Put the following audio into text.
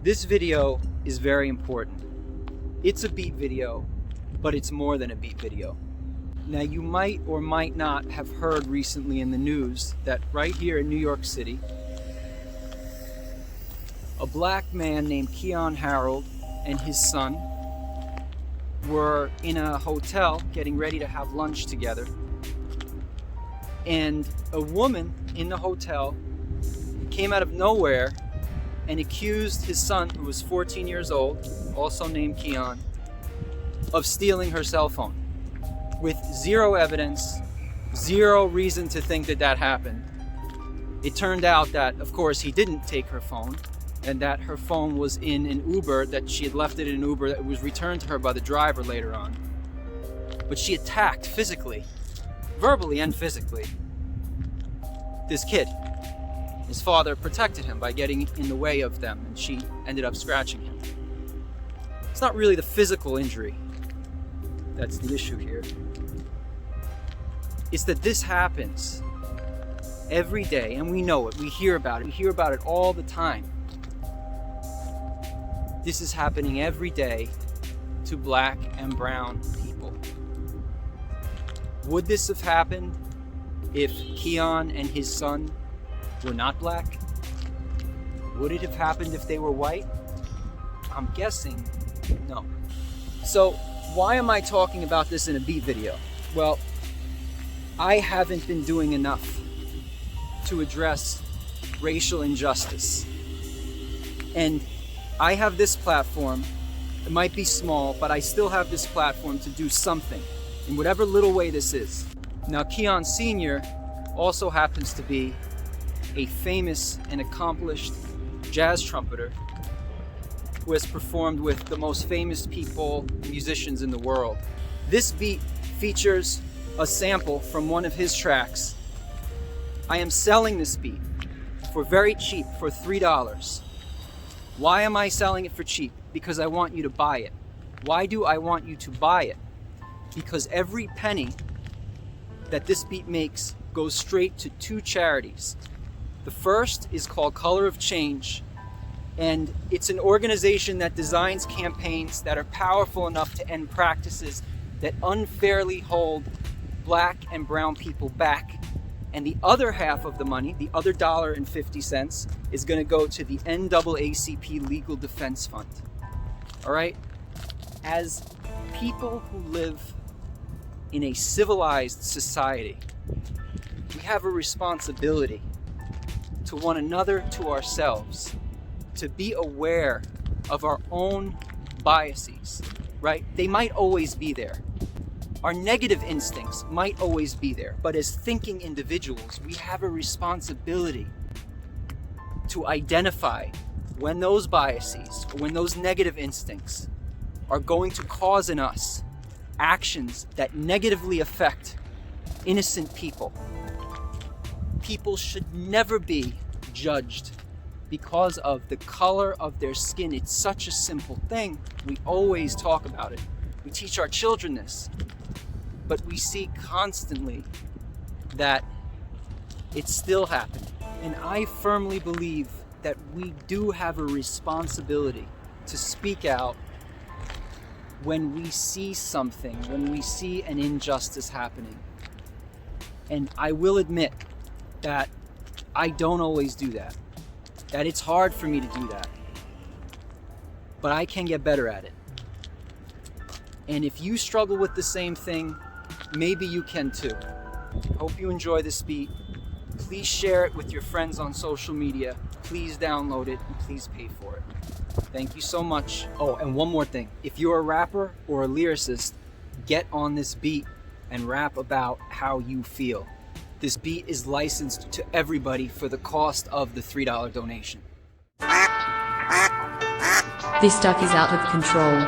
This video is very important. It's a beat video, but it's more than a beat video. Now, you might or might not have heard recently in the news that right here in New York City, a black man named Keyon Harold and his son were in a hotel getting ready to have lunch together. And a woman in the hotel came out of nowhere and accused his son, who was 14 years old, also named Keyon, of stealing her cell phone with zero evidence, zero reason to think that that happened. It turned out that, of course, he didn't take her phone, and that her phone was in an Uber, that she had left it in an Uber that was returned to her by the driver later on. But she attacked physically, verbally and physically, this kid. His father protected him by getting in the way of them, and she ended up scratching him. It's not really the physical injury that's the issue here. It's that this happens every day, and we know it. We hear about it. We hear about it all the time. This is happening every day to black and brown people. Would this have happened if Keyon and his son were not black? Would it have happened if they were white? I'm guessing no. So why am I talking about this in a beat video? Well, I haven't been doing enough to address racial injustice. And I have this platform. It might be small, but I still have this platform to do something in whatever little way this is. Now, Keyon Sr. also happens to be a famous and accomplished jazz trumpeter who has performed with the most famous people, musicians in the world. This beat features a sample from one of his tracks. I am selling this beat for very cheap, for $3. Why am I selling it for cheap? Because I want you to buy it. Why do I want you to buy it? Because every penny that this beat makes goes straight to two charities. The first is called Color of Change, and it's an organization that designs campaigns that are powerful enough to end practices that unfairly hold black and brown people back. And the other half of the money, the other $1.50, is going to go to the NAACP Legal Defense Fund. All right? As people who live in a civilized society, we have a responsibility to one another, to ourselves, to be aware of our own biases, right? They might always be there. Our negative instincts might always be there, but as thinking individuals, we have a responsibility to identify when those biases, or when those negative instincts are going to cause in us actions that negatively affect innocent people. People should never be judged because of the color of their skin. It's such a simple thing. We always talk about it. We teach our children this. But we see constantly that it's still happening. And I firmly believe that we do have a responsibility to speak out when we see something, when we see an injustice happening. And I will admit that I don't always do that. That it's hard for me to do that. But I can get better at it. And if you struggle with the same thing, maybe you can too. Hope you enjoy this beat. Please share it with your friends on social media. Please download it and please pay for it. Thank you so much. Oh, and one more thing. If you're a rapper or a lyricist, get on this beat and rap about how you feel. This beat is licensed to everybody for the cost of the $3 donation. This stuff is out of control.